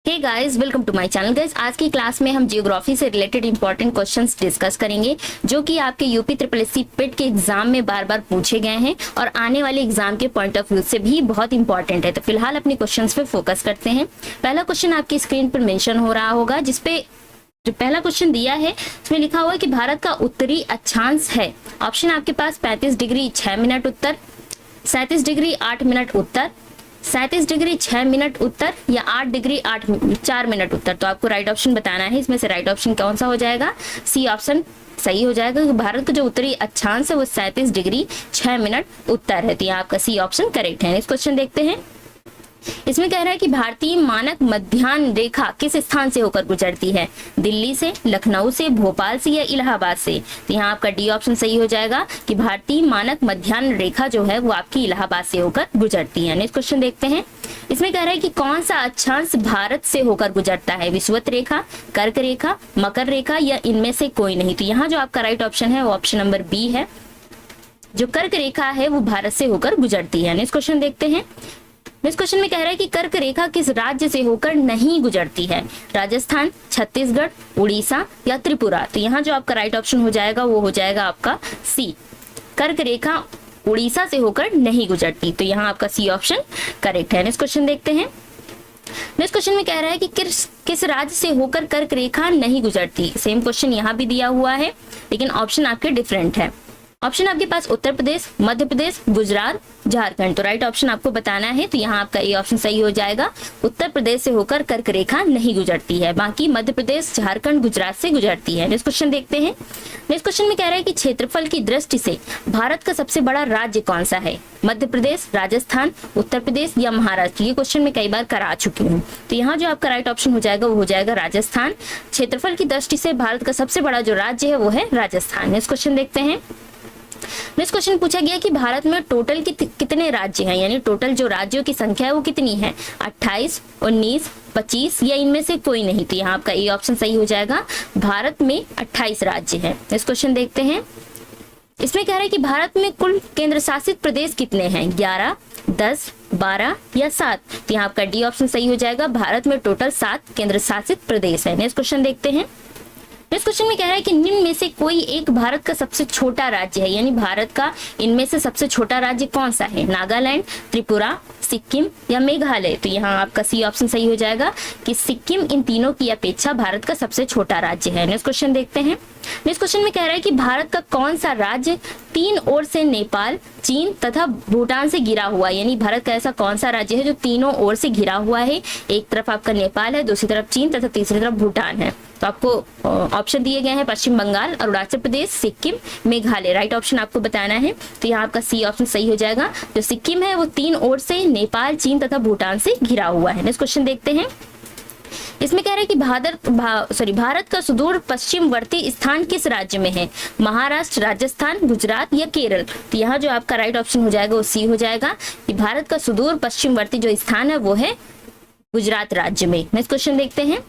Hey guys, welcome to my channel. Guys, आज की class में हम जियोग्राफी से रिलेटेड इंपॉर्टेंट क्वेश्चंस डिस्कस करेंगे जो कि आपके यूपी ट्रिपल एससी पिट के एग्जाम में बार बार पूछे गए हैं और आने वाले एग्जाम के पॉइंट ऑफ व्यू से भी बहुत इंपॉर्टेंट है। तो फिलहाल अपने क्वेश्चंस पे फोकस करते हैं। पहला क्वेश्चन आपकी स्क्रीन पर मेंशन हो रहा होगा, जिसपे जो पहला क्वेश्चन दिया है उसमें लिखा हुआ है कि भारत का उत्तरी अक्षांश है। ऑप्शन आपके पास 35 डिग्री 6 मिनट उत्तर, 37 डिग्री 8 मिनट उत्तर, 37 डिग्री 6 मिनट उत्तर या 8 डिग्री 4 मिनट उत्तर। तो आपको राइट ऑप्शन बताना है। इसमें से राइट ऑप्शन कौन सा हो जाएगा? सी ऑप्शन सही हो जाएगा। भारत का जो उत्तरी अक्षांश है वो 37 डिग्री 6 मिनट उत्तर है। तो यहाँ आपका सी ऑप्शन करेक्ट है। नेक्स्ट क्वेश्चन देखते हैं। इसमें कह रहा है कि भारतीय मानक मध्याह्न रेखा किस स्थान से होकर गुजरती है? दिल्ली से, लखनऊ से, भोपाल से या इलाहाबाद से? तो यहाँ आपका डी ऑप्शन सही हो जाएगा कि भारतीय मानक मध्याह्न रेखा जो है वो आपकी इलाहाबाद से होकर गुजरती है। नेक्स्ट क्वेश्चन देखते हैं। इसमें कह रहा है कि कौन सा अक्षांश भारत से होकर गुजरता है? विषुवत रेखा, कर्क रेखा, मकर रेखा या इनमें से कोई नहीं? तो यहाँ जो आपका राइट ऑप्शन है वो ऑप्शन नंबर बी है। जो कर्क रेखा है वो भारत से होकर गुजरती है। नेक्स्ट क्वेश्चन देखते हैं। इस क्वेश्चन में कह रहा है कि कर्क रेखा किस राज्य से होकर नहीं गुजरती है? राजस्थान, छत्तीसगढ़, उड़ीसा या त्रिपुरा? तो यहाँ जो आपका राइट ऑप्शन हो जाएगा वो हो जाएगा आपका सी। कर्क रेखा उड़ीसा से होकर नहीं गुजरती। तो यहाँ आपका सी ऑप्शन करेक्ट है। नेक्स्ट क्वेश्चन देखते हैं। नेक्स्ट क्वेश्चन में कह रहा है कि किस राज्य से होकर कर्क रेखा नहीं गुजरती? सेम क्वेश्चन यहाँ भी दिया हुआ है लेकिन ऑप्शन आपके डिफरेंट है। ऑप्शन आपके पास उत्तर प्रदेश, मध्य प्रदेश, गुजरात, झारखंड। तो राइट ऑप्शन आपको बताना है। तो यहाँ आपका ए ऑप्शन सही हो जाएगा। उत्तर प्रदेश से होकर कर्क रेखा नहीं गुजरती है, बाकी मध्य प्रदेश, झारखंड, गुजरात से गुजरती है। नेक्स्ट क्वेश्चन देखते हैं। नेक्स्ट क्वेश्चन में कह रहा है कि क्षेत्रफल की दृष्टि से भारत का सबसे बड़ा राज्य कौन सा है? मध्य प्रदेश, राजस्थान, उत्तर प्रदेश या महाराष्ट्र? ये क्वेश्चन मैं कई बार करा चुकी हूँ। तो यहाँ जो आपका राइट ऑप्शन हो जाएगा वो हो जाएगा राजस्थान। क्षेत्रफल की दृष्टि से भारत का सबसे बड़ा जो राज्य है वो है राजस्थान। नेक्स्ट क्वेश्चन देखते हैं। नेक्स्ट क्वेश्चन पूछा गया कि भारत में टोटल कितने राज्य हैं, यानी टोटल जो राज्यों की संख्या है वो कितनी है? 28, 19, 25 या इनमें से कोई नहीं? तो यहाँ आपका ए ऑप्शन सही हो जाएगा। भारत में 28 राज्य हैं। नेक्स्ट क्वेश्चन देखते हैं। इसमें कह रहा है कि भारत में कुल केंद्र शासित प्रदेश कितने हैं? 11, 10, 12 या 7? तो यहाँ आपका डी ऑप्शन सही हो जाएगा। भारत में टोटल 7 केंद्र शासित प्रदेश है। नेक्स्ट क्वेश्चन देखते हैं। इस क्वेश्चन में कह रहा है कि निम्न में से कोई एक भारत का सबसे छोटा राज्य है, यानी भारत का इनमें से सबसे छोटा राज्य कौन सा है? नागालैंड, त्रिपुरा, सिक्किम या मेघालय? तो यहाँ आपका सी ऑप्शन सही हो जाएगा कि सिक्किम इन तीनों की अपेक्षा भारत का सबसे छोटा राज्य है। नेक्स्ट क्वेश्चन देखते हैं। नेक्स्ट क्वेश्चन में कह रहा है कि भारत का कौन सा राज्य तीन ओर से नेपाल, चीन तथा भूटान से घिरा हुआ है? यानी भारत का ऐसा कौन सा राज्य है जो तीनों ओर से घिरा हुआ है? एक तरफ आपका नेपाल है, दूसरी तरफ चीन तथा तीसरी तरफ भूटान है। तो आपको ऑप्शन दिए गए हैं पश्चिम बंगाल, अरुणाचल प्रदेश, सिक्किम, मेघालय। राइट ऑप्शन आपको बताना है। तो यहाँ आपका सी ऑप्शन सही हो जाएगा। जो सिक्किम है वो तीन ओर से नेपाल, चीन तथा भूटान से घिरा हुआ है। नेक्स्ट क्वेश्चन देखते हैं। इसमें कह रहे हैं कि भारत का सुदूर पश्चिमवर्ती स्थान किस राज्य में है? महाराष्ट्र, राजस्थान, गुजरात या केरल? तो यहाँ जो आपका राइट ऑप्शन हो जाएगा वो सी हो जाएगा कि भारत का सुदूर पश्चिमवर्ती जो स्थान है वो है गुजरात राज्य में। नेक्स्ट क्वेश्चन देखते हैं।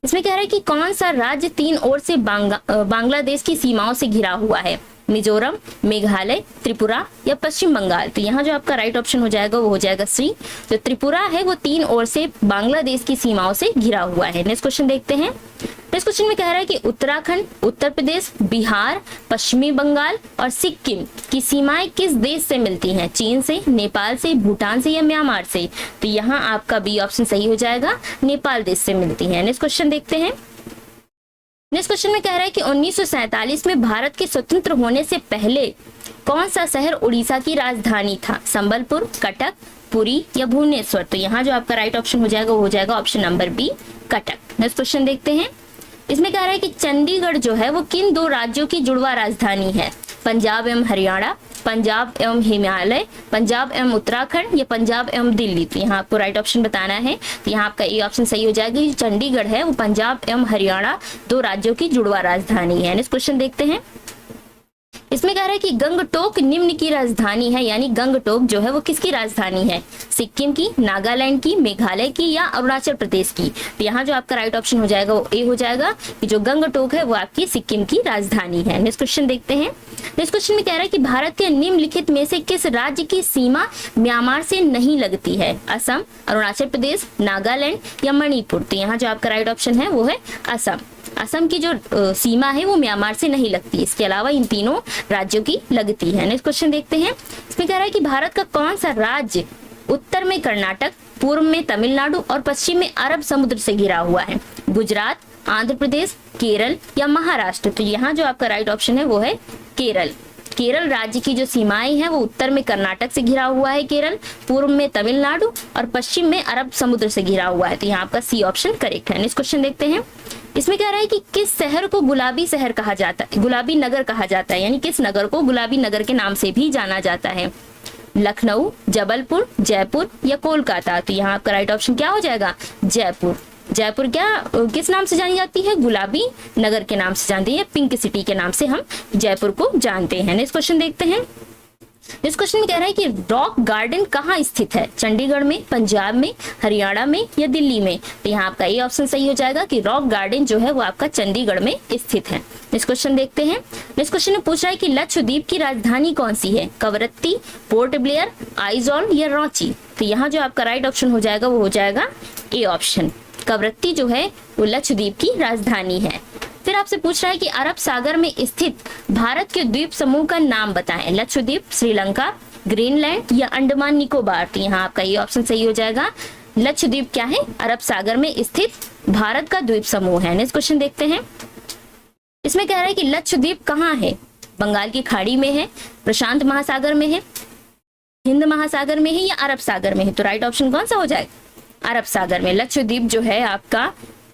इसमें कह रहा है कि कौन सा राज्य तीन ओर से बांग्लादेश की सीमाओं से घिरा हुआ है? मिजोरम, मेघालय, त्रिपुरा या पश्चिम बंगाल? तो यहाँ जो आपका राइट ऑप्शन हो जाएगा वो हो जाएगा सी। जो त्रिपुरा है वो तीन ओर से बांग्लादेश की सीमाओं से घिरा हुआ है। नेक्स्ट क्वेश्चन देखते हैं। नेक्स्ट क्वेश्चन में कह रहा है कि उत्तराखंड, उत्तर प्रदेश, बिहार, पश्चिमी बंगाल और सिक्किम की सीमाएं किस देश से मिलती हैं? चीन से, नेपाल से, भूटान से या म्यांमार से? तो यहाँ आपका बी ऑप्शन सही हो जाएगा, नेपाल देश से मिलती है। नेक्स्ट क्वेश्चन देखते हैं। नेक्स्ट क्वेश्चन में कह रहा है कि 1947 में भारत के स्वतंत्र होने से पहले कौन सा शहर उड़ीसा की राजधानी था? संबलपुर, कटक, पुरी या भुवनेश्वर? तो यहाँ जो आपका राइट ऑप्शन हो जाएगा वो हो जाएगा option number B, Cuttack. Next question देखते हैं। इसमें कह रहा है कि चंडीगढ़ जो है वो किन दो राज्यों की जुड़वा राजधानी है? पंजाब एवं हरियाणा, पंजाब एवं हिमालय, पंजाब एवं उत्तराखंड या पंजाब एवं दिल्ली? तो यहाँ आपको राइट ऑप्शन बताना है। तो यहाँ आपका ए ऑप्शन सही हो जाएगा कि चंडीगढ़ है वो पंजाब एवं हरियाणा दो राज्यों की जुड़वा राजधानी है। नेक्स्ट क्वेश्चन देखते हैं। इसमें कह रहा है कि गंगटोक निम्न की राजधानी है, यानी गंगटोक जो है वो किसकी राजधानी है? सिक्किम की, नागालैंड की, मेघालय की या अरुणाचल प्रदेश की? तो यहाँ जो आपका राइट ऑप्शन हो जाएगा वो ए हो जाएगा कि जो गंगटोक है वो आपकी सिक्किम की राजधानी है। नेक्स्ट क्वेश्चन देखते हैं। नेक्स्ट क्वेश्चन में कह रहा है कि भारत के निम्नलिखित में से किस राज्य की सीमा म्यांमार से नहीं लगती है? असम, अरुणाचल प्रदेश, नागालैंड या मणिपुर? तो यहाँ जो आपका राइट ऑप्शन है वो है असम। असम की जो सीमा है वो म्यांमार से नहीं लगती, इसके अलावा इन तीनों राज्यों की लगती है। नेक्स्ट क्वेश्चन देखते हैं। इसमें कह रहा है कि भारत का कौन सा राज्य उत्तर में कर्नाटक, पूर्व में तमिलनाडु और पश्चिम में अरब समुद्र से घिरा हुआ है? गुजरात, आंध्र प्रदेश, केरल या महाराष्ट्र? तो यहाँ जो आपका राइट ऑप्शन है वो है केरल। केरल राज्य की जो सीमाएं हैं वो उत्तर में कर्नाटक से घिरा हुआ है केरल, पूर्व में तमिलनाडु और पश्चिम में अरब समुद्र से घिरा हुआ है। तो यहाँ आपका सी ऑप्शन करेक्ट है। नेक्स्ट क्वेश्चन देखते हैं। इसमें कह रहा है कि किस शहर को गुलाबी शहर कहा जाता है, गुलाबी नगर कहा जाता है, यानी किस नगर को गुलाबी नगर के नाम से भी जाना जाता है? लखनऊ, जबलपुर, जयपुर या कोलकाता? तो यहाँ आपका राइट ऑप्शन क्या हो जाएगा? जयपुर। जयपुर क्या किस नाम से जानी जाती है? गुलाबी नगर के नाम से जानती है, पिंक सिटी के नाम से हम जयपुर को जानते हैं। नेक्स्ट क्वेश्चन देखते हैं। इस क्वेश्चन में कह रहा है कि रॉक गार्डन कहाँ स्थित है? चंडीगढ़ में, पंजाब में, हरियाणा में या दिल्ली में? तो यहाँ आपका ये ऑप्शन सही हो जाएगा कि रॉक गार्डन जो है वो आपका चंडीगढ़ में स्थित है। नेक्स्ट क्वेश्चन देखते हैं। नेक्स्ट क्वेश्चन में पूछ रहा है कि लक्षद्वीप की राजधानी कौन सी है? कवरत्ती, पोर्ट ब्लेयर, आइजॉल या रांची? तो यहाँ जो आपका राइट ऑप्शन हो जाएगा वो हो जाएगा ए ऑप्शन। कवरत्ती जो है वो लक्षद्वीप की राजधानी है। फिर आपसे पूछ रहा है कि अरब सागर में स्थित भारत के द्वीप समूह का नाम बताएं। लक्षद्वीप, श्रीलंका, ग्रीनलैंड या अंडमान निकोबार? तो यहाँ आपका ये ऑप्शन सही हो जाएगा। लक्षद्वीप क्या है? अरब सागर में स्थित भारत का द्वीप समूह है। नेक्स्ट क्वेश्चन देखते हैं। इसमें कह रहा है कि लक्षद्वीप कहाँ है? बंगाल की खाड़ी में है, प्रशांत महासागर में है, हिंद महासागर में है या अरब सागर में है? तो राइट ऑप्शन कौन सा हो जाएगा? अरब सागर में। लक्षद्वीप जो है आपका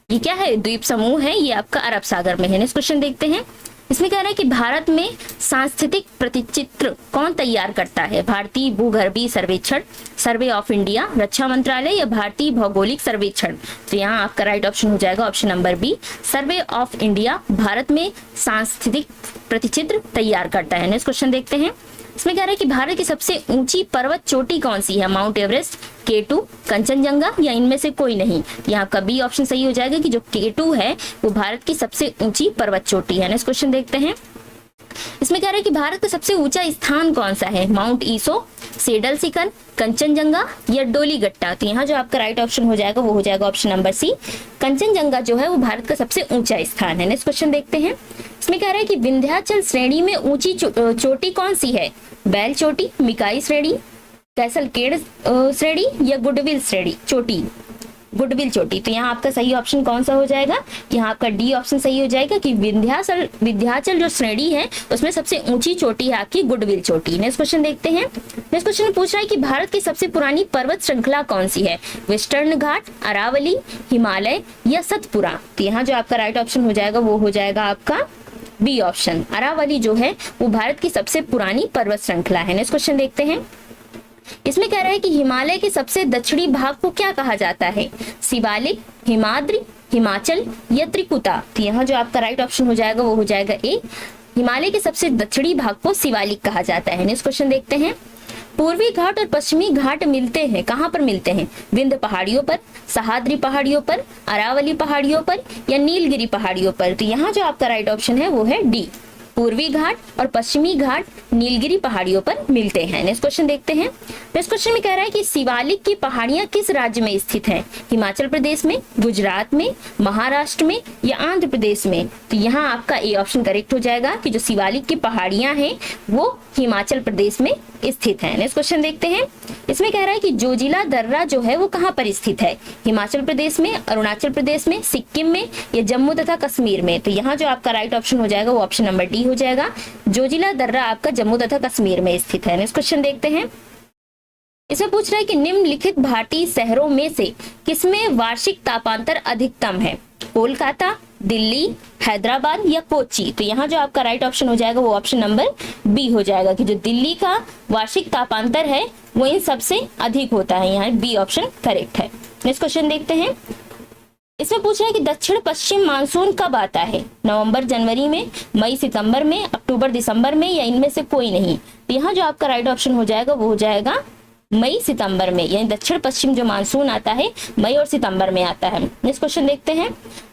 ये क्या है? द्वीप समूह है, ये आपका अरब सागर में है। नेक्स्ट क्वेश्चन देखते हैं। इसमें कह रहा है कि भारत में सांस्कृतिक प्रतिचित्र कौन तैयार करता है? भारतीय भूगर्भीय सर्वेक्षण, सर्वे ऑफ इंडिया, रक्षा मंत्रालय या भारतीय भौगोलिक सर्वेक्षण? तो यहाँ आपका राइट ऑप्शन हो जाएगा option number B, survey of India Bharat में सांस्कृतिक प्रतिचित्र तैयार करता है। नेक्स्ट क्वेश्चन देखते हैं। इसमें कह रहा है कि भारत की सबसे ऊंची पर्वत चोटी कौन सी है? माउंट एवरेस्ट, K2, कंचनजंगा या इनमें से कोई नहीं? यहाँ आपका बी ऑप्शन सही हो जाएगा कि जो K2 है वो भारत की सबसे ऊंची पर्वत चोटी है। नेक्स्ट क्वेश्चन देखते हैं। इसमें कह रहा है कि भारत का सबसे ऊंचा स्थान कौन सा है? माउंट ईसो, सेडल शिखर, कंचनजंगा या डोलीगट्टा? तो यहाँ जो आपका राइट ऑप्शन हो जाएगा वो हो जाएगा ऑप्शन नंबर सी, कंचनजंगा जो है वो भारत का सबसे ऊंचा स्थान है। नेक्स्ट क्वेश्चन देखते हैं। इसमें कह रहा है कि विंध्याचल श्रेणी में ऊंची चोटी कौन सी है? बैल चोटी, मिकाई श्रेणी, कैसलकेड श्रेणी या गुडविल श्रेणी चोटी? गुडविल चोटी। तो यहाँ आपका सही ऑप्शन कौन सा हो जाएगा? यहाँ आपका डी ऑप्शन सही हो जाएगा कि विंध्याचल जो श्रेणी है उसमें सबसे ऊंची चोटी है आपकी गुडविल चोटी। नेक्स्ट क्वेश्चन देखते हैं। नेक्स्ट क्वेश्चन में पूछ रहा है कि भारत की सबसे पुरानी पर्वत श्रृंखला कौन सी है? वेस्टर्न घाट, अरावली, हिमालय या सतपुरा? तो यहाँ जो आपका राइट ऑप्शन हो जाएगा वो हो जाएगा आपका बी ऑप्शन, अरावली जो है वो भारत की सबसे पुरानी पर्वत श्रृंखला है। नेक्स्ट क्वेश्चन देखते हैं। इसमें कह रहा है कि हिमालय के सबसे दक्षिणी भाग को क्या कहा जाता है? शिवालिक, हिमाद्री, हिमाचल या त्रिकुटा? तो यहाँ जो आपका राइट ऑप्शन हो जाएगा वो हो जाएगा ए, हिमालय के सबसे दक्षिणी भाग को शिवालिक कहा जाता है। नेक्स्ट क्वेश्चन देखते हैं। पूर्वी घाट और पश्चिमी घाट मिलते हैं, कहाँ पर मिलते हैं? विंध्य पहाड़ियों पर, सह्याद्री पहाड़ियों पर, अरावली पहाड़ियों पर या नीलगिरी पहाड़ियों पर? तो यहाँ जो आपका राइट ऑप्शन है वो है डी, पूर्वी घाट और पश्चिमी घाट नीलगिरी पहाड़ियों पर मिलते हैं। नेक्स्ट क्वेश्चन देखते हैं। नेक्स्ट क्वेश्चन में कह रहा है कि शिवालिक की पहाड़ियां किस राज्य में स्थित हैं? हिमाचल प्रदेश में, गुजरात में, महाराष्ट्र में या आंध्र प्रदेश में? तो यहाँ आपका ए ऑप्शन करेक्ट हो जाएगा कि जो शिवालिक की पहाड़ियां हैं वो हिमाचल प्रदेश में स्थित है। नेक्स्ट क्वेश्चन देखते हैं। इसमें कह रहा है कि जोजिला दर्रा जो है वो कहाँ पर स्थित है? हिमाचल प्रदेश में, अरुणाचल प्रदेश में, सिक्किम में या जम्मू तथा कश्मीर में? तो यहाँ जो आपका राइट ऑप्शन हो जाएगा वो ऑप्शन नंबर डी हो जाएगा, जोजिला दर्रा आपका जम्मू तथा कश्मीर में स्थित है। नेक्स्ट क्वेश्चन देखते हैं। इसमें पूछ रहा है कि निम्नलिखित भारतीय शहरों में से किसमें वार्षिक तापांतर अधिकतम है? कोलकाता, दिल्ली, हैदराबाद या कोच्चि? तो यहाँ जो आपका राइट ऑप्शन हो जाएगा वो ऑप्शन नंबर बी हो जाएगा कि जो दिल्ली का वार्षिक तापांतर है वो इन सबसे अधिक होता है। यहाँ बी ऑप्शन करेक्ट है। नेक्स्ट क्वेश्चन देखते हैं। इसमें पूछ रहा है कि दक्षिण पश्चिम मानसून कब आता है? नवंबर जनवरी में, मई सितंबर में, अक्टूबर दिसंबर में, या इनमें से कोई नहीं? तो यहाँ जो आपका राइट ऑप्शन हो जाएगा वो हो जाएगा मई सितंबर में, यानी दक्षिण पश्चिम जो मानसून आता है मई और सितंबर में आता है। नेक्स्ट क्वेश्चन देखते हैं।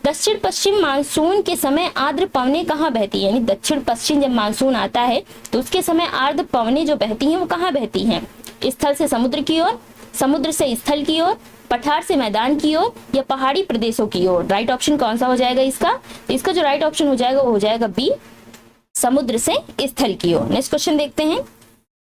दक्षिण पश्चिम मानसून के समय आर्द्र पवनें कहाँ बहती है? यानी दक्षिण पश्चिम जब मानसून आता है तो उसके समय आर्द्र पवनें जो बहती हैं वो कहाँ बहती हैं? स्थल से समुद्र की ओर, समुद्र से स्थल की ओर, पठार से मैदान की ओर, या पहाड़ी प्रदेशों की ओर? राइट ऑप्शन कौन सा हो जाएगा इसका? तो इसका जो राइट ऑप्शन हो जाएगा वो हो जाएगा बी, समुद्र से स्थल की ओर। नेक्स्ट क्वेश्चन देखते हैं।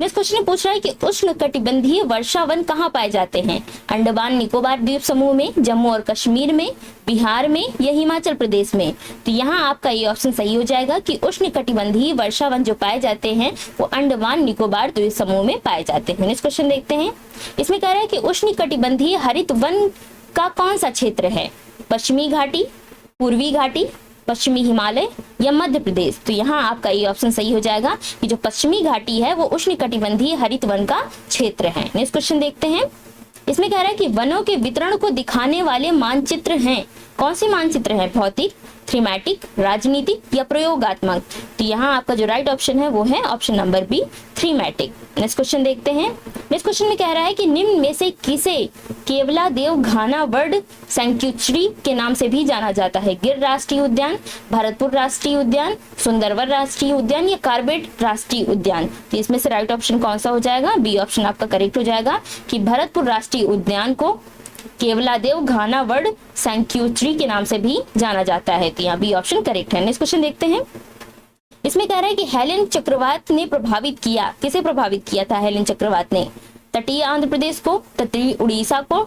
नेक्स्ट क्वेश्चन पूछ रहा है कि उष्ण कटिबंधीय वर्षा वन कहाँ पाए जाते हैं? अंडमान निकोबार द्वीप समूह में, जम्मू और कश्मीर में, बिहार में, या हिमाचल प्रदेश में? तो यहाँ आपका ये ऑप्शन सही हो जाएगा कि उष्ण कटिबंधीय वर्षा वन जो पाए जाते हैं वो अंडमान निकोबार द्वीप समूह में पाए जाते हैं। नेक्स्ट क्वेश्चन देखते हैं। इसमें कह रहा है कि उष्ण कटिबंधीय हरित वन का कौन सा क्षेत्र है? पश्चिमी घाटी, पूर्वी घाटी, पश्चिमी हिमालय, या मध्य प्रदेश? तो यहाँ आपका ये ऑप्शन सही हो जाएगा कि जो पश्चिमी घाटी है वो उष्णकटिबंधीय हरित वन का क्षेत्र है। नेक्स्ट क्वेश्चन देखते हैं। इसमें कह रहा है कि वनों के वितरण को दिखाने वाले मानचित्र हैं। कौन से मानचित्र हैं? भौतिक, थीमेटिक, राजनीतिक, या प्रयोगात्मक? तो यहाँ आपका जो राइट ऑप्शन है वो है option number B, thematic. Next question देखते हैं। नेक्स्ट क्वेश्चन में कह रहा है कि निम्न में से किसे केवलादेव घाना बर्ड सैंक्चुरी के नाम से भी जाना जाता है? गिर राष्ट्रीय उद्यान, भरतपुर राष्ट्रीय उद्यान, सुंदरवन राष्ट्रीय उद्यान, या कार्बेट राष्ट्रीय उद्यान? तो इसमें से राइट ऑप्शन कौन सा हो जाएगा? बी ऑप्शन आपका करेक्ट हो जाएगा कि भरतपुर राष्ट्रीय उद्यान को केवलादेव घाना बर्ड सैंक्चुरी के नाम से भी जाना जाता है। तो यहाँ बी ऑप्शन करेक्ट है। नेक्स्ट क्वेश्चन देखते हैं। इसमें कह रहा है कि हेलेन चक्रवात ने प्रभावित किया, किसे प्रभावित किया था हेलेन चक्रवात ने? तटीय आंध्र प्रदेश को, तटीय उड़ीसा को,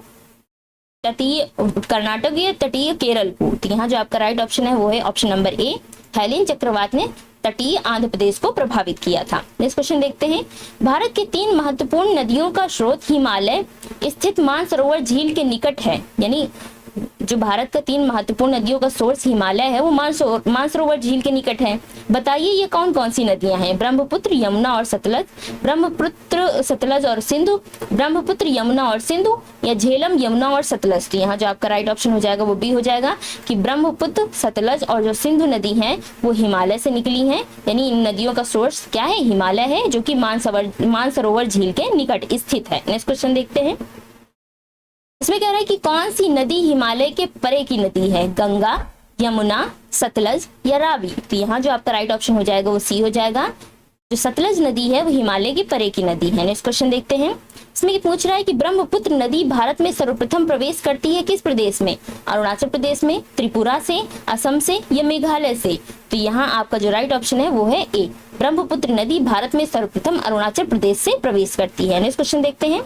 तटीय कर्नाटक, या तटीय केरल को? तो यहाँ जो आपका राइट ऑप्शन है वो है ऑप्शन नंबर ए, हेलेन चक्रवात ने तटीय आंध्र प्रदेश को प्रभावित किया था। नेक्स्ट क्वेश्चन देखते हैं। भारत के 3 महत्वपूर्ण नदियों का स्रोत हिमालय स्थित मानसरोवर झील के निकट है। यानी जो भारत का 3 महत्वपूर्ण नदियों का सोर्स हिमालय है वो मानसरोवर झील के निकट है। बताइए ये कौन कौन सी नदियां हैं? ब्रह्मपुत्र, यमुना और सतलज, ब्रह्मपुत्र, सतलज और सिंधु, ब्रह्मपुत्र, यमुना और सिंधु, या झेलम, यमुना और सतलज? तो यहाँ जो आपका राइट ऑप्शन हो जाएगा वो बी हो जाएगा कि ब्रह्मपुत्र, सतलज और जो सिंधु नदी है वो हिमालय से निकली है। यानी इन नदियों का सोर्स क्या है? हिमालय है, जो कि मानसरोवर झील के निकट स्थित है। नेक्स्ट क्वेश्चन देखते हैं। इसमें कह रहा है कि कौन सी नदी हिमालय के परे की नदी है? गंगा, यमुना, सतलज, या रावी? तो यहाँ जो आपका राइट ऑप्शन हो जाएगा वो सी हो जाएगा। जो सतलज नदी है वो हिमालय के परे की नदी है। नेक्स्ट क्वेश्चन देखते हैं। इसमें पूछ रहा है कि ब्रह्मपुत्र नदी भारत में सर्वप्रथम प्रवेश करती है किस प्रदेश में? अरुणाचल प्रदेश में, त्रिपुरा से, असम से, या मेघालय से? तो यहाँ आपका जो राइट ऑप्शन है वो है ए, ब्रह्मपुत्र नदी भारत में सर्वप्रथम अरुणाचल प्रदेश से प्रवेश करती है। नेक्स्ट क्वेश्चन देखते हैं।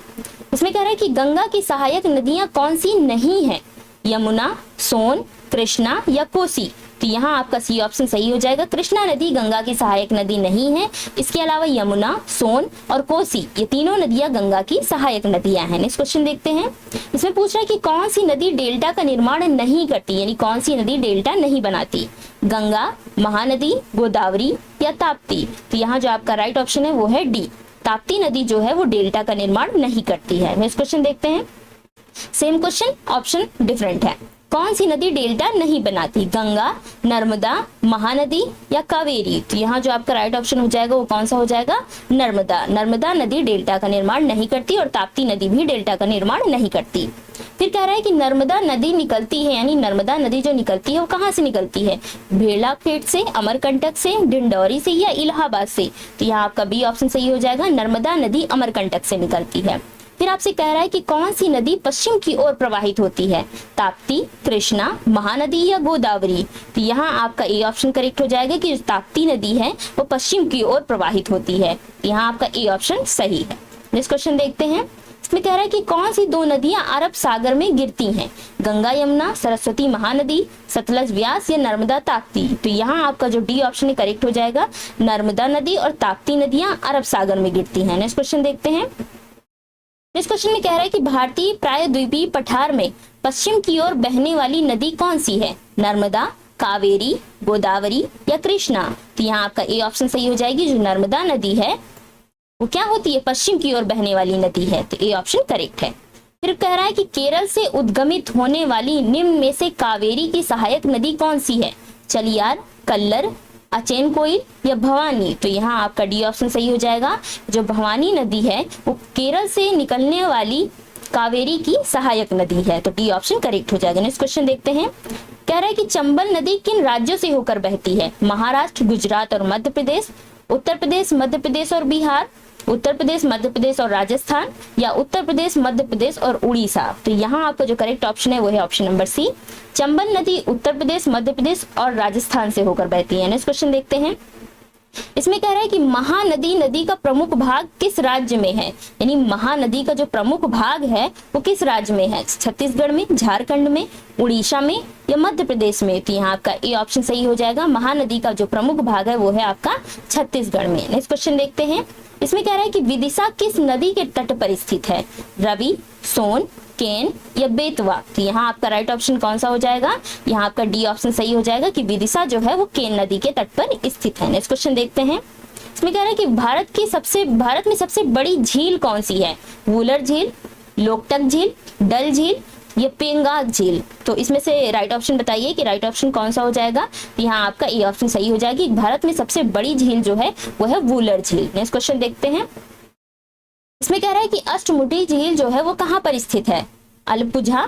इसमें कह रहा है कि गंगा की सहायक नदियां कौन सी नहीं है? यमुना, सोन, कृष्णा, या कोसी? तो यहाँ आपका सी ऑप्शन सही हो जाएगा। कृष्णा नदी गंगा की सहायक नदी नहीं है। इसके अलावा यमुना, सोन और कोसी ये तीनों नदियां गंगा की सहायक नदियां हैं। नेक्स्ट क्वेश्चन देखते हैं। इसमें पूछ रहा है कि कौन सी नदी डेल्टा का निर्माण नहीं करती, यानी कौन सी नदी डेल्टा नहीं बनाती? गंगा, महानदी, गोदावरी, या ताप्ती? तो यहाँ जो आपका राइट ऑप्शन है वो है डी, ताप्ती नदी जो है वो डेल्टा का निर्माण नहीं करती है। नेक्स्ट क्वेश्चन देखते हैं। सेम क्वेश्चन, ऑप्शन डिफरेंट है। कौन सी नदी डेल्टा नहीं बनाती? गंगा, नर्मदा, महानदी, या कावेरी? तो यहाँ जो आपका राइट ऑप्शन हो जाएगा वो कौन सा हो जाएगा? नर्मदा। नर्मदा नदी डेल्टा का निर्माण नहीं करती और ताप्ती नदी भी डेल्टा का निर्माण नहीं करती। फिर कह रहा है कि नर्मदा नदी निकलती है, यानी नर्मदा नदी जो निकलती है वो कहाँ से निकलती है? भेड़ाखेट से, अमरकंटक से, डिंडौरी से, या इलाहाबाद से? तो यहाँ आपका बी ऑप्शन सही हो जाएगा, नर्मदा नदी अमरकंटक से निकलती है। फिर आपसे कह रहा है कि कौन सी नदी पश्चिम की ओर प्रवाहित होती है? ताप्ती, कृष्णा, महानदी, या गोदावरी? तो यहाँ आपका ए ऑप्शन करेक्ट हो जाएगा कि जो ताप्ती नदी है वो पश्चिम की ओर प्रवाहित होती है। यहाँ आपका ए ऑप्शन सही है। नेक्स्ट क्वेश्चन देखते हैं। इसमें कह रहा है कि कौन सी 2 नदियां अरब सागर में गिरती हैं? गंगा यमुना, सरस्वती महानदी, सतलज व्यास, या नर्मदा ताप्ती? तो यहाँ आपका जो डी ऑप्शन करेक्ट हो जाएगा, नर्मदा नदी और ताप्ती नदियां अरब सागर में गिरती हैं। नेक्स्ट क्वेश्चन देखते हैं। इस क्वेश्चन में कह रहा है कि भारतीय प्रायद्वीपीय पठार में पश्चिम की ओर बहने वाली नदी कौन सी है? नर्मदा, कावेरी, गोदावरी, या कृष्णा? तो यहाँ आपका ए ऑप्शन सही हो जाएगी। जो नर्मदा नदी है वो क्या होती है? पश्चिम की ओर बहने वाली नदी है। तो ए ऑप्शन करेक्ट है। फिर कह रहा है कि केरल से उद्गमित होने वाली निम्न में से कावेरी की सहायक नदी कौन सी है? चलियार, कल्लर, अचेनकोइल या भवानी? तो यहाँ आपका डी ऑप्शन सही हो जाएगा। जो भवानी नदी है वो केरल से निकलने वाली कावेरी की सहायक नदी है, तो डी ऑप्शन करेक्ट हो जाएगा। नेक्स्ट क्वेश्चन देखते हैं। कह रहा है कि चंबल नदी किन राज्यों से होकर बहती है? महाराष्ट्र, गुजरात और मध्य प्रदेश, उत्तर प्रदेश, मध्य प्रदेश और बिहार, उत्तर प्रदेश, मध्य प्रदेश और राजस्थान, या उत्तर प्रदेश, मध्य प्रदेश और उड़ीसा? तो यहाँ आपका जो करेक्ट ऑप्शन है वो है ऑप्शन नंबर सी। चंबल नदी उत्तर प्रदेश, मध्य प्रदेश और राजस्थान से होकर बहती है। नेक्स्ट क्वेश्चन देखते हैं। इसमें कह रहा है कि महानदी नदी का प्रमुख भाग किस राज्य में है? यानी महानदी का जो प्रमुख भाग है वो किस राज्य में है? छत्तीसगढ़ में, झारखंड में, उड़ीसा में या मध्य प्रदेश में? तो यहाँ आपका ए ऑप्शन सही हो जाएगा। महानदी का जो प्रमुख भाग है वो है आपका छत्तीसगढ़ में। नेक्स्ट क्वेश्चन देखते हैं। इसमें कह रहा है कि विदिशा किस नदी के तट पर स्थित है? रवि, सोन, केन या बेतवा? तो यहाँ आपका राइट ऑप्शन कौन सा हो जाएगा? यहाँ आपका डी ऑप्शन सही हो जाएगा कि विदिशा जो है वो केन नदी के तट पर स्थित है। नेक्स्ट क्वेश्चन देखते हैं। इसमें कह रहा है कि भारत में सबसे बड़ी झील कौन सी है? वुलर झील, लोकटक झील, डल झील या पेंगांग झील? तो इसमें से राइट ऑप्शन बताइए कि राइट ऑप्शन कौन सा हो जाएगा। तो यहाँ आपका ए ऑप्शन सही हो जाएगी। भारत में सबसे बड़ी झील जो है वो है वुलर झील। नेक्स्ट क्वेश्चन देखते हैं। इसमें कह रहा है कि अष्टमुडी झील जो है वो कहाँ पर स्थित है? अलपुझा,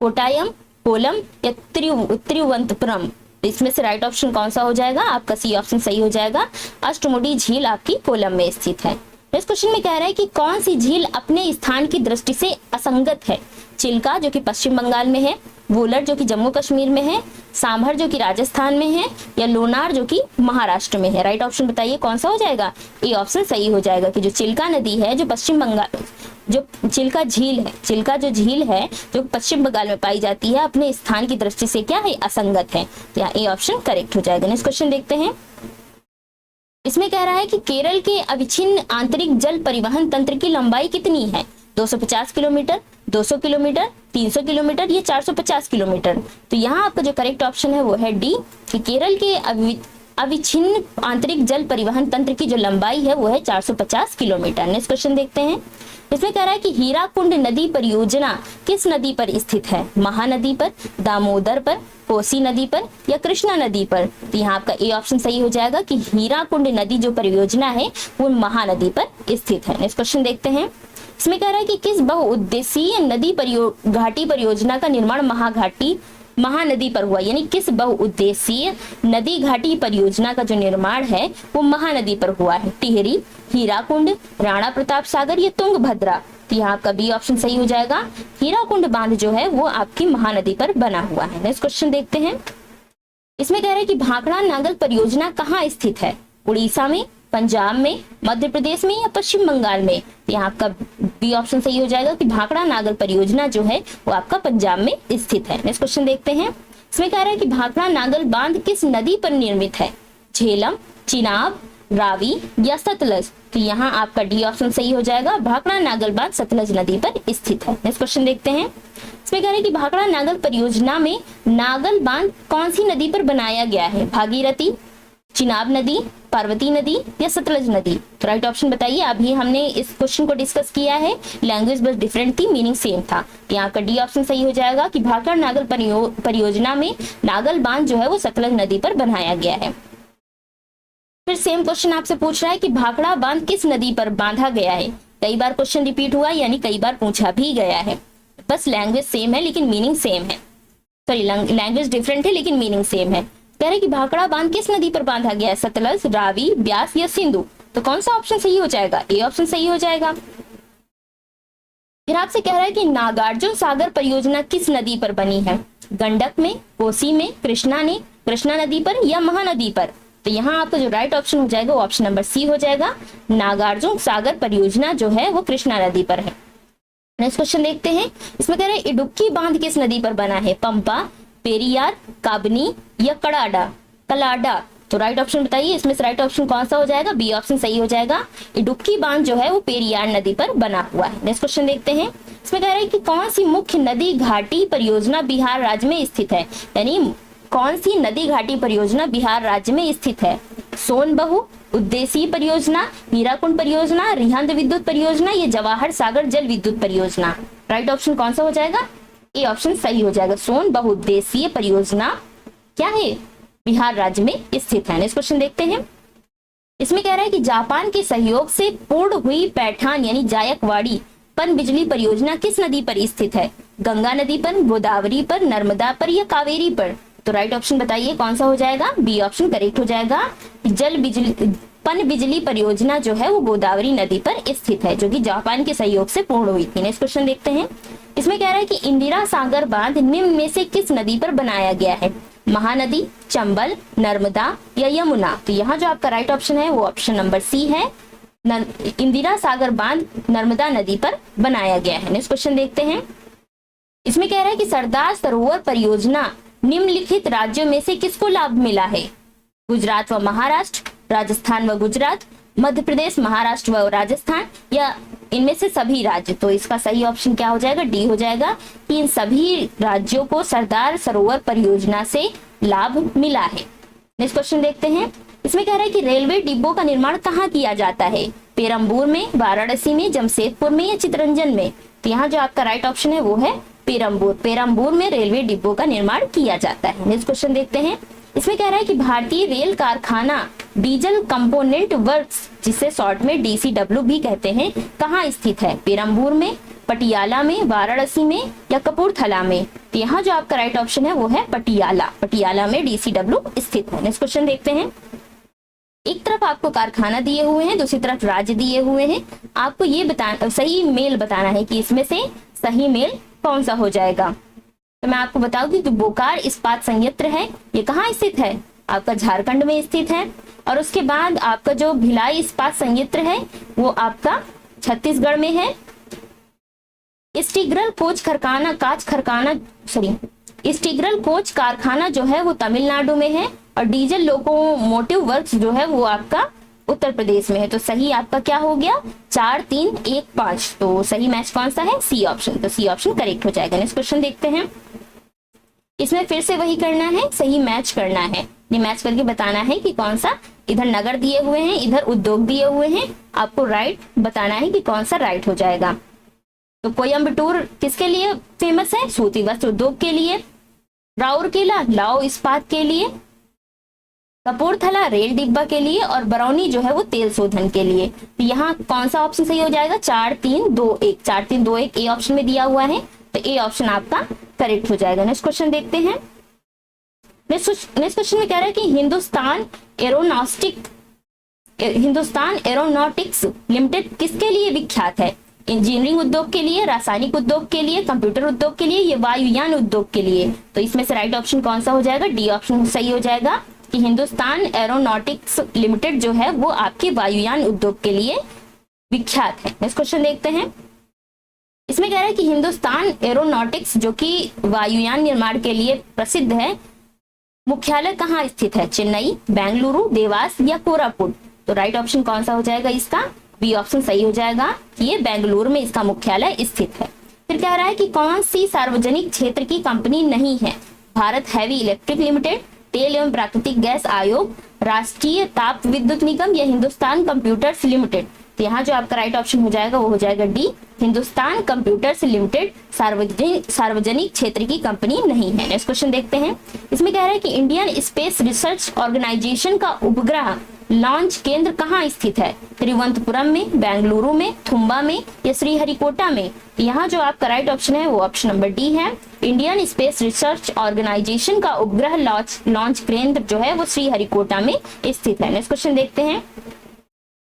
कोटायम, कोलम या तिरुवनंतपुरम? तो इसमें से राइट ऑप्शन कौन सा हो जाएगा? आपका सी ऑप्शन सही हो जाएगा। अष्टमुडी झील आपकी कोलम में स्थित है। इस क्वेश्चन में कह रहा है कि कौन सी झील अपने स्थान की दृष्टि से असंगत है? चिल्का जो कि पश्चिम बंगाल में है, वुलर जो कि जम्मू कश्मीर में है, सांभर जो कि राजस्थान में है या लोनार जो कि महाराष्ट्र में है? राइट ऑप्शन बताइए कौन सा हो जाएगा। ए ऑप्शन सही हो जाएगा कि जो चिल्का नदी है जो पश्चिम बंगाल, जो चिल्का झील है, चिल्का जो झील है जो पश्चिम बंगाल में पाई जाती है अपने स्थान की दृष्टि से क्या है? असंगत है। तो यहाँ ए ऑप्शन करेक्ट हो जाएगा। नेक्स्ट क्वेश्चन देखते हैं। इसमें कह रहा है कि केरल के अविच्छिन्न आंतरिक जल परिवहन तंत्र की लंबाई कितनी है? 250 किलोमीटर, 200 किलोमीटर, 300 किलोमीटर या 450 किलोमीटर? तो यहाँ आपका जो करेक्ट ऑप्शन है वो है डी कि केरल के अविच्छिन्न आंतरिक जल परिवहन तंत्र की जो लंबाई है वो है 450 किलोमीटर। नेक्स्ट क्वेश्चन देखते हैं। इसमें कह रहा है कि हीराकुंड नदी परियोजना किस नदी पर स्थित है? महानदी पर, दामोदर पर, कोसी नदी पर या कृष्णा नदी पर? तो यहाँ आपका ए ऑप्शन सही हो जाएगा कि हीराकुंड नदी जो परियोजना है वो महानदी पर स्थित है। नेक्स्ट क्वेश्चन देखते हैं। इसमें कह रहा है कि किस बहुउद्देशीय नदी घाटी परियोजना का निर्माण महानदी पर हुआ? यानी किस बहुउद्देशीय नदी घाटी परियोजना का जो निर्माण है वो महानदी पर हुआ है? टिहरी, हीराकुंड, राणा प्रताप सागर या तुंगभद्रा? तो यहाँ आपका बी ऑप्शन सही हो जाएगा। हीराकुंड बांध जो है वो आपकी महानदी पर बना हुआ है। नेक्स्ट क्वेश्चन देखते हैं। इसमें कह रहा है कि भाखड़ा नागल परियोजना कहाँ स्थित है? उड़ीसा में, पंजाब में, मध्य प्रदेश में या पश्चिम बंगाल में? यहाँ आपका बी ऑप्शन सही हो जाएगा कि भाखड़ा नागल परियोजना जो है वो आपका पंजाब में स्थित है। नेक्स्ट क्वेश्चन देखते हैं। इसमें कह रहा है कि भाखड़ा नागल बांध किस नदी पर निर्मित है? झेलम, चिनाब, रावी या सतलज? तो यहाँ आपका डी ऑप्शन सही हो जाएगा। भाखड़ा नागल बांध सतलज नदी पर स्थित है। नेक्स्ट क्वेश्चन देखते हैं। इसमें कह रहे हैं कि भाखड़ा नागल परियोजना में नागल बांध कौन सी नदी पर बनाया गया है? भागीरथी, चिनाब नदी, पार्वती नदी या सतलज नदी? तो राइट ऑप्शन बताइए। अभी हमने इस क्वेश्चन को डिस्कस किया है, लैंग्वेज बस डिफरेंट थी, मीनिंग सेम था। यहाँ का डी ऑप्शन सही हो जाएगा कि भाखड़ा नागल परियोजना में नागल बांध जो है वो सतलज नदी पर बनाया गया है। फिर सेम क्वेश्चन आपसे पूछ रहा है कि भाखड़ा बांध किस नदी पर बांधा गया है? कई बार क्वेश्चन रिपीट हुआ यानी कई बार पूछा भी गया है, बस लैंग्वेज सेम है लेकिन मीनिंग सेम है। सॉरी, लैंग्वेज डिफरेंट है लेकिन मीनिंग सेम है। कह रहे कि भाखड़ा बांध किस नदी पर बांधा गया है? सतलज, रावी, ब्यास या सिंधु? तो कौन सा ऑप्शन सही हो जाएगा? ए ऑप्शन सही हो जाएगा। फिर आपसे कह रहा है कि नागार्जुन सागर परियोजना किस नदी पर बनी है? गंडक में, कोसी में, कृष्णा नदी पर या महानदी पर? तो यहाँ आपका जो राइट ऑप्शन हो जाएगा वो ऑप्शन नंबर सी हो जाएगा। नागार्जुन सागर परियोजना जो है वो कृष्णा नदी पर है। नेक्स्ट क्वेश्चन देखते हैं। इसमें कह रहे हैं इडुक्की बांध किस नदी पर बना है? पंपा, पेरियार, काबनी या कलाडा? तो राइट ऑप्शन बताइए। इसमें से राइट ऑप्शन कौन सा हो जाएगा? बी ऑप्शन सही हो जाएगा। इडुक्की बांध जो है वो पेरियार नदी पर बना हुआ है। नेक्स्ट क्वेश्चन देखते हैं। इसमें कह रहे हैं कि कौन सी मुख्य नदी घाटी परियोजना बिहार राज्य में स्थित है? यानी कौन सी नदी घाटी परियोजना बिहार राज्य में स्थित है? सोनबहु, उद्देशीय परियोजना, हीराकुंड परियोजना, रिहंद विद्युत परियोजना, या जवाहर सागर जल विद्युत परियोजना। राइट ऑप्शन कौन सा हो जाएगा? ए ऑप्शन सही हो जाएगा। सोन बहुउद्देशीय परियोजना क्या है? बिहार राज्य में स्थित है। नेक्स्ट क्वेश्चन देखते हैं। इसमें कह रहा है कि जापान के सहयोग से पूर्ण हुई पैठान यानी जायकवाड़ी पन बिजली परियोजना किस नदी पर स्थित है? गंगा नदी पर, गोदावरी पर, नर्मदा पर, या कावेरी पर? तो राइट ऑप्शन बताइए कौन सा हो जाएगा? बी ऑप्शन करेक्ट हो जाएगा। पन बिजली परियोजना जो है वो गोदावरी नदी पर स्थित है, जो कि जापान के सहयोग से पूर्ण हुई थी। नेक्स्ट क्वेश्चन देखते हैं। इसमें कह रहा है कि इंदिरा सागर बांध निम्न में से किस नदी पर बनाया गया है? महानदी, चंबल, नर्मदा, या यमुना? तो यहाँ जो आपका राइट ऑप्शन है वो ऑप्शन नंबर सी है। इंदिरा सागर बांध नर्मदा नदी पर बनाया गया है। नेक्स्ट क्वेश्चन देखते हैं। इसमें कह रहा है कि सरदार सरोवर परियोजना निम्नलिखित राज्यों में से किसको लाभ मिला है? गुजरात व महाराष्ट्र, राजस्थान व गुजरात, मध्य प्रदेश, महाराष्ट्र व राजस्थान, या इनमें से सभी राज्य? तो इसका सही ऑप्शन क्या हो जाएगा? डी हो जाएगा कि इन सभी राज्यों को सरदार सरोवर परियोजना से लाभ मिला है। नेक्स्ट क्वेश्चन देखते हैं। इसमें कह रहा है कि रेलवे डिब्बों का निर्माण कहाँ किया जाता है? पेरम्बूर में, वाराणसी में, जमशेदपुर में, या चितरंजन में? तो यहाँ जो आपका राइट ऑप्शन है वो है पेरम्बूर। पेरम्बूर में रेलवे डिब्बों का निर्माण किया जाता है। नेक्स्ट क्वेश्चन देखते हैं। इसमें कह रहा है कि भारतीय रेल कारखाना डीजल कंपोनेंट वर्क्स, जिसे शॉर्ट में DCW भी कहते हैं, कहाँ स्थित है? पेरम्बूर में, पटियाला में, वाराणसी में, या कपूरथला में? तो यहाँ जो आपका राइट ऑप्शन है वो है पटियाला। पटियाला में DCW स्थित है। नेक्स्ट क्वेश्चन देखते हैं। एक तरफ आपको कारखाना दिए हुए हैं, दूसरी तरफ राज्य दिए हुए हैं। आपको ये सही मेल बताना है कि इसमें से सही मेल कौन सा हो जाएगा। तो मैं आपको बताऊंगी कि बोकारो इस्पात संयंत्र है, ये कहाँ स्थित है? आपका झारखंड में स्थित है। और उसके बाद आपका जो भिलाई इस्पात संयंत्र है वो आपका छत्तीसगढ़ में है। स्टीगरल कोच कारखाना जो है वो तमिलनाडु में है, और डीजल लोकोमोटिव वर्क्स जो है वो आपका उत्तर प्रदेश में है। तो सही आपका क्या हो गया? 4, 3, 1, 5। तो सही मैच कौन सा है? C option. तो सी ऑप्शन करेक्ट हो जाएगा। नेक्स्ट क्वेश्चन देखते हैं। इसमें फिर से वही करना है, सही मैच करना है। ये मैच करके बताना है कि कौन सा, इधर नगर दिए हुए हैं, इधर उद्योग दिए हुए हैं, आपको राइट बताना है कि कौन सा राइट हो जाएगा। तो कोयम्बटूर किसके लिए फेमस है? सूती वस्त्र उद्योग के लिए। राउरकेला लौह इस्पात के लिए। कपूरथला रेल डिब्बा के लिए, और बरौनी जो है वो तेल शोधन के लिए। तो यहाँ कौन सा ऑप्शन सही हो जाएगा? 4, 3, 2, 1। 4, 3, 2, 1 ए ऑप्शन में दिया हुआ है, तो ए ऑप्शन आपका करेक्ट हो जाएगा। नेक्स्ट क्वेश्चन देखते हैं। नेक्स्ट क्वेश्चन में कह रहा है कि हिंदुस्तान एरोनॉटिक्स लिमिटेड किसके लिए विख्यात है? इंजीनियरिंग उद्योग के लिए, रासायनिक उद्योग के लिए, कंप्यूटर उद्योग के लिए, या वायुयान उद्योग के लिए? तो इसमें से राइट ऑप्शन कौन सा हो जाएगा? डी ऑप्शन सही हो जाएगा कि हिंदुस्तान एरोनॉटिक्स लिमिटेड जो है वो आपके वायुयान उद्योग के लिए विख्यात है। नेक्स्ट क्वेश्चन देखते हैं। इसमें कह रहा है कि हिंदुस्तान एरोनॉटिक्स जो कि वायुयान निर्माण के लिए प्रसिद्ध है, मुख्यालय कहाँ स्थित है? चेन्नई, बेंगलुरु, देवास, या कोरापुट? तो राइट ऑप्शन कौन सा हो जाएगा इसका? बी ऑप्शन सही हो जाएगा कि ये बेंगलुरु में इसका मुख्यालय स्थित है। फिर कह रहा है कि कौन सी सार्वजनिक क्षेत्र की कंपनी नहीं है? भारत हैवी इलेक्ट्रिक लिमिटेड, तेल एवं प्राकृतिक गैस आयोग, राष्ट्रीय ताप विद्युत निगम, या हिंदुस्तान कंप्यूटर्स लिमिटेड? तो यहाँ जो आपका राइट ऑप्शन हो जाएगा वो हो जाएगा डी, हिंदुस्तान कंप्यूटर्स लिमिटेड सार्वजनिक क्षेत्र की कंपनी नहीं है। नेक्स्ट क्वेश्चन देखते हैं। इसमें कह रहा है कि इंडियन स्पेस रिसर्च ऑर्गेनाइजेशन का उपग्रह लॉन्च केंद्र कहाँ स्थित है? तिरुवनंतपुरम में, बेंगलुरु में, थुम्बा में, या श्रीहरिकोटा में? यहाँ जो आपका राइट ऑप्शन है वो ऑप्शन नंबर डी है। इंडियन स्पेस रिसर्च ऑर्गेनाइजेशन का उपग्रह लॉन्च केंद्र जो है वो श्रीहरिकोटा में स्थित है। नेक्स्ट क्वेश्चन देखते हैं।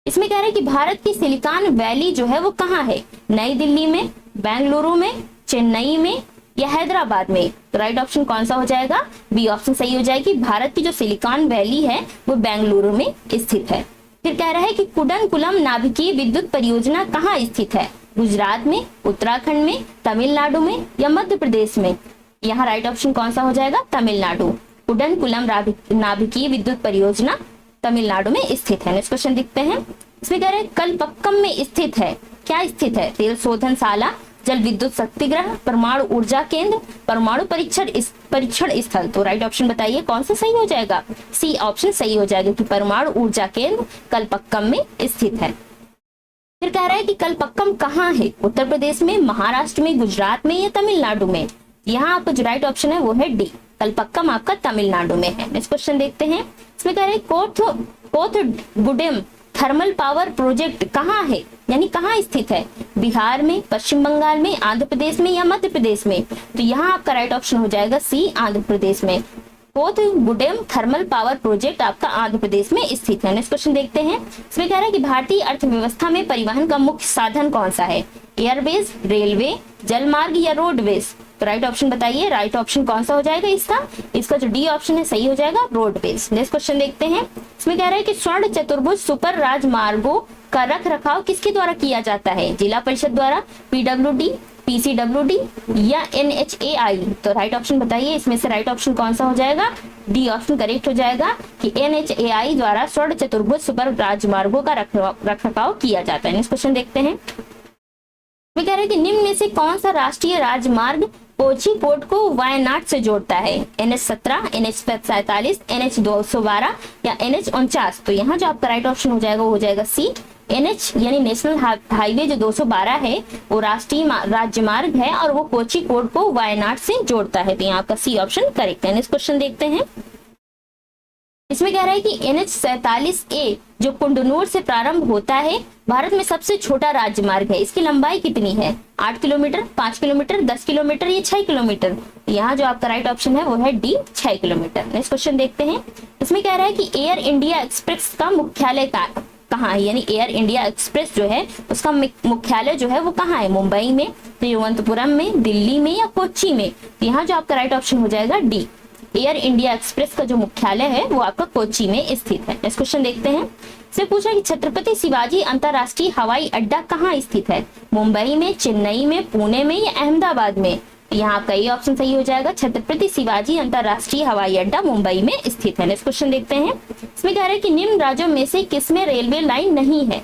इसमें कह रहा है कि भारत की सिलिकॉन वैली जो है वो कहाँ है? नई दिल्ली में, बेंगलुरु में, चेन्नई में, या हैदराबाद में? तो राइट ऑप्शन कौन सा हो जाएगा? बी ऑप्शन सही हो जाएगी। भारत की जो सिलिकॉन वैली है वो बेंगलुरु में स्थित है। फिर कह रहा है कि कुडनकुलम नाभिकीय विद्युत परियोजना कहाँ स्थित है? गुजरात में, उत्तराखंड में, तमिलनाडु में, या मध्य प्रदेश में? यहाँ राइट ऑप्शन कौन सा हो जाएगा? तमिलनाडु। कुडनकुलम नाभिकीय विद्युत परियोजना तमिलनाडु में स्थित है। नेक्स्ट क्वेश्चन देखते हैं। इसमें कह रहे हैं कलपक्कम में स्थित है, क्या स्थित है? तेल शोधनशाला, जल विद्युत शक्तिगृह, परमाणु ऊर्जा केंद्र, परमाणु परीक्षण स्थल। तो राइट ऑप्शन बताइए कौन सा सही हो जाएगा। सी ऑप्शन सही हो जाएगा कि परमाणु ऊर्जा केंद्र कलपक्कम में स्थित है। फिर कह रहा है कि कलपक्कम कहाँ है, उत्तर प्रदेश में, महाराष्ट्र में, गुजरात में या तमिलनाडु में। यहाँ आपका जो राइट ऑप्शन है वो है डी, कलपक्कम आपका तमिलनाडु में है। नेक्स्ट क्वेश्चन देखते हैं। इसमें कह रहे हैं कोथगुडेम थर्मल पावर प्रोजेक्ट कहाँ है, यानी कहाँ स्थित है, बिहार में, पश्चिम बंगाल में, आंध्र प्रदेश में या मध्य प्रदेश में। तो यहाँ आपका राइट ऑप्शन हो जाएगा सी, आंध्र प्रदेश में। कोथगुडेम थर्मल पावर प्रोजेक्ट आपका आंध्र प्रदेश में स्थित है। नेक्स्ट क्वेश्चन देखते हैं। इसमें कह रहा है कि भारतीय अर्थव्यवस्था में परिवहन का मुख्य साधन कौन सा है, एयरवेज, रेलवे, जलमार्ग या रोडवेज। तो राइट ऑप्शन बताइए, राइट ऑप्शन कौन सा हो जाएगा इसका जो डी ऑप्शन है सही हो जाएगा, रोडवेज। नेक्स्ट क्वेश्चन देखते हैं। इसमें कह रहा है कि स्वर्ण चतुर्भुज सुपर राजमार्गों का रख रखाव किसके द्वारा किया जाता है, जिला परिषद द्वारा, पीडब्ल्यूडी, पीसीडब्ल्यूडी या एनएचएआई। तो राइट ऑप्शन बताइए, इसमें से राइट ऑप्शन कौन सा हो जाएगा। डी ऑप्शन करेक्ट हो जाएगा कि एनएचएआई द्वारा स्वर्ण चतुर्भुज सुपर राजमार्गों का रख रखाव किया जाता है। नेक्स्ट क्वेश्चन देखते हैं। वे कह रहे हैं कि निम्न में से कौन सा राष्ट्रीय राजमार्ग कोझिकोड को वायनाड से जोड़ता है, NH17, NH47, NH212 या NH49। तो यहाँ जो आपका राइट ऑप्शन हो जाएगा वो हो जाएगा सी, NH यानी नेशनल हाईवे जो 212 है वो राष्ट्रीय राजमार्ग है और वो कोझिकोड को वायनाड से जोड़ता है। तो यहाँ आपका सी ऑप्शन करेक्ट है। नेक्स्ट क्वेश्चन देखते हैं। इसमें कह रहा है कि NH47A जो कुंडनूर से प्रारंभ होता है भारत में सबसे छोटा राजमार्ग है, इसकी लंबाई कितनी है, 8 किलोमीटर, 5 किलोमीटर, 10 किलोमीटर या 6 किलोमीटर। यहाँ जो आपका राइट ऑप्शन है वो है डी, 6 किलोमीटर। नेक्स्ट क्वेश्चन देखते हैं। इसमें कह रहा है कि एयर इंडिया एक्सप्रेस का मुख्यालय कहाँ है, यानी एयर इंडिया एक्सप्रेस जो है उसका मुख्यालय जो है वो कहाँ है, मुंबई में, तिरुवनंतपुरम में, दिल्ली में या कोच्चि में। यहाँ जो आपका राइट ऑप्शन हो जाएगा डी, एयर इंडिया एक्सप्रेस का जो मुख्यालय है वो आपका कोच्चि में स्थित है। नेक्स्ट क्वेश्चन देखते हैं। इससे पूछा कि छत्रपति शिवाजी अंतरराष्ट्रीय हवाई अड्डा कहाँ स्थित है, मुंबई में, चेन्नई में, पुणे में या अहमदाबाद में। यहाँ आपका ये ऑप्शन सही हो जाएगा, छत्रपति शिवाजी अंतरराष्ट्रीय हवाई अड्डा मुंबई में स्थित है। नेक्स्ट क्वेश्चन देखते हैं। इसमें कह रहे हैं कि निम्न राज्यों में से किसमें रेलवे लाइन नहीं है,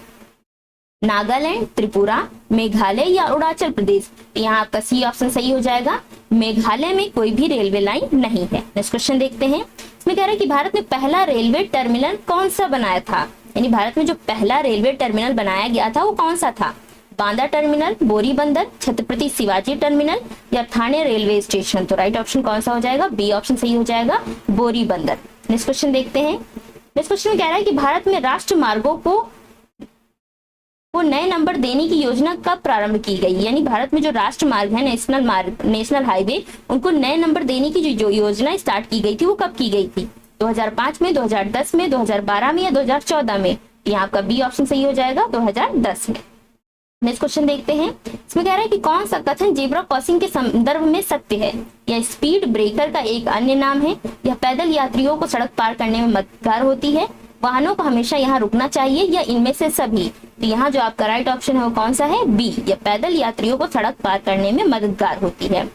नागालैंड, त्रिपुरा, मेघालय या अरुणाचल प्रदेश। यहाँ आपका सी ऑप्शन सही हो जाएगा, मेघालय में कोई भी रेलवे लाइन नहीं है। नेक्स्ट क्वेश्चन देखते हैं। इसमें कह रहा है कि भारत में पहला रेलवे टर्मिनल कौन सा बनाया था, यानी भारत में जो पहला रेलवे टर्मिनल बनाया गया था वो कौन सा था, बांदा टर्मिनल, बोरीबंदर, छत्रपति शिवाजी टर्मिनल या ठाणे रेलवे स्टेशन। तो राइट ऑप्शन कौन सा हो जाएगा, बी ऑप्शन सही हो जाएगा, बोरीबंदर। नेक्स्ट क्वेश्चन देखते हैं। नेक्स्ट क्वेश्चन कह रहा है कि भारत में राष्ट्रीय मार्गों को नए नंबर देने की योजना कब प्रारंभ की गई, यानी भारत में जो राष्ट्रीय मार्ग है, नेशनल हाईवे, उनको नए नंबर देने की जो योजना स्टार्ट की गई थी वो कब की गई थी, 2005 में, 2010 में, 2012 में या 2014 में। यहाँ आपका बी ऑप्शन सही हो जाएगा, 2010 में। नेक्स्ट क्वेश्चन देखते हैं। इसमें कह रहा है कि कौन सा कथन जेब्रा क्रॉसिंग के संदर्भ में सत्य है, या स्पीड ब्रेकर का एक अन्य नाम है, या पैदल यात्रियों को सड़क पार करने में मददगार होती है, वाहनों को हमेशा यहाँ रुकना चाहिए या इनमें से सभी। तो यहाँ जो आपका राइट ऑप्शन है वो कौन सा है, बी, या पैदल यात्रियों को सड़क पार करने में मददगार होती है।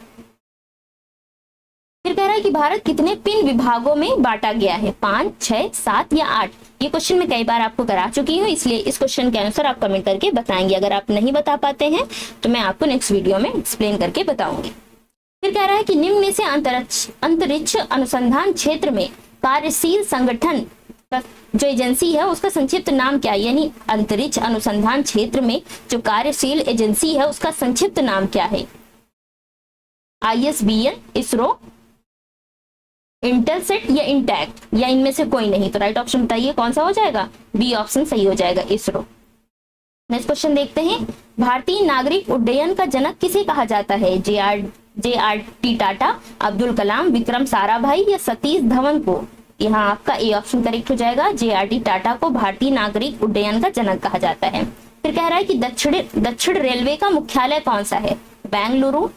फिर कह रहा है कि भारत कितने पिन विभागों में बांटा गया है, 5, 6, 7 या 8। ये क्वेश्चन मैं कई बार आपको करा चुकी हूँ, इसलिए इस क्वेश्चन के आंसर आप कमेंट करके बताएंगे। अगर आप नहीं बता पाते हैं तो मैं आपको नेक्स्ट वीडियो में एक्सप्लेन करके बताऊंगी। फिर कह रहा है कि निम्न में से अंतरिक्ष अनुसंधान क्षेत्र में कार्यशील संगठन जो एजेंसी है उसका संक्षिप्त नाम क्या है, यानी अंतरिक्ष अनुसंधान क्षेत्र में जो कार्यशील एजेंसी है उसका संक्षिप्त नाम क्या है, ISBN, इसरो, इंटेलसेट या इंटैक्ट या इनमें से कोई नहीं। तो राइट ऑप्शन बताइए कौन सा हो जाएगा, बी ऑप्शन सही हो जाएगा, इसरो। नेक्स्ट क्वेश्चन देखते हैं। भारतीय नागरिक उड्डयन का जनक किसे कहा जाता है, JRT टाटा, अब्दुल कलाम, विक्रम साराभाई या सतीश धवन को। यहाँ आपका ए ऑप्शन करेक्ट हो जाएगा, JRT टाटा को भारतीय नागरिक उड्डयन का जनक कहा जाता है। फिर कह रहा है कि दक्षिण रेलवे का मुख्यालय कौन सा है, बेंगलुरु,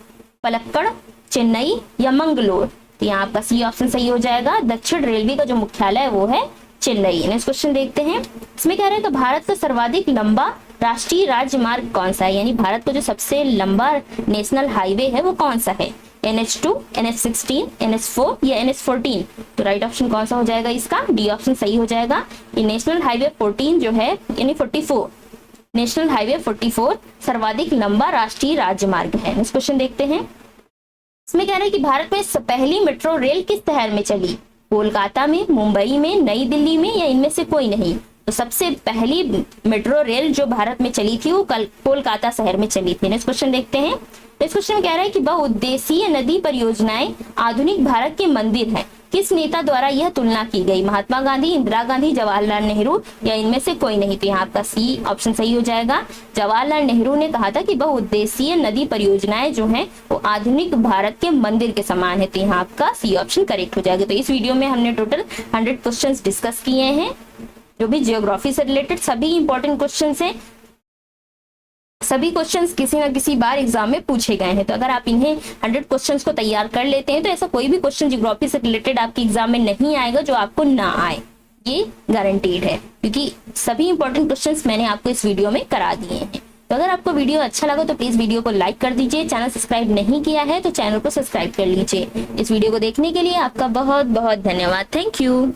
पलक्कड़, चेन्नई या मंगलोर। तो यहाँ आपका सी ऑप्शन सही हो जाएगा, दक्षिण रेलवे का जो मुख्यालय है वो है चेन्नई। नेक्स्ट क्वेश्चन देखते हैं। इसमें कह रहा है कि भारत का सर्वाधिक लंबा राष्ट्रीय राजमार्ग कौन सा है, यानी भारत का जो सबसे लंबा नेशनल हाईवे है वो कौन सा है, NH2, NH16, NH4 या NH14। तो राइट ऑप्शन कौन सा हो जाएगा इसका, डी ऑप्शन सही हो जाएगा। ये नेशनल हाईवे 14 जो है यानी 44 नेशनल हाईवे 44 सर्वाधिक लंबा राष्ट्रीय राजमार्ग है। नेक्स्ट क्वेश्चन देखते हैं। इसमें कह रहा है कि भारत में पहली मेट्रो रेल किस शहर में चली? कोलकाता में, मुंबई में, नई दिल्ली में या इनमें से कोई नहीं? तो सबसे पहली मेट्रो रेल जो भारत में चली थी वो कोलकाता शहर में चली थी। नेक्स्ट क्वेश्चन देखते हैं। नेक्स्ट क्वेश्चन कह रहा है कि बहुउद्देशीय नदी परियोजनाएं आधुनिक भारत के मंदिर हैं। किस नेता द्वारा यह तुलना की गई? महात्मा गांधी, इंदिरा गांधी, जवाहरलाल नेहरू या इनमें से कोई नहीं? तो यहाँ आपका सी ऑप्शन सही हो जाएगा। जवाहरलाल नेहरू ने कहा था कि बहुउद्देशीय नदी परियोजनाएं जो हैं वो आधुनिक भारत के मंदिर के समान है। तो यहाँ आपका सी ऑप्शन करेक्ट हो जाएगा। तो इस वीडियो में हमने टोटल 100 क्वेश्चन डिस्कस किए हैं, जो भी ज्योग्राफी से रिलेटेड सभी इंपॉर्टेंट क्वेश्चंस हैं। सभी क्वेश्चंस किसी ना किसी बार एग्जाम में पूछे गए हैं। तो अगर आप इन्हें 100 क्वेश्चंस को तैयार कर लेते हैं तो ऐसा कोई भी क्वेश्चन ज्योग्राफी से रिलेटेड आपके एग्जाम में नहीं आएगा जो आपको ना आए, ये गारंटीड है, क्योंकि सभी इंपॉर्टेंट क्वेश्चंस मैंने आपको इस वीडियो में करा दिए हैं। तो अगर आपको वीडियो अच्छा लगा तो प्लीज वीडियो को लाइक कर दीजिए। चैनल सब्सक्राइब नहीं किया है तो चैनल को सब्सक्राइब कर लीजिए। इस वीडियो को देखने के लिए आपका बहुत बहुत धन्यवाद। Thank you.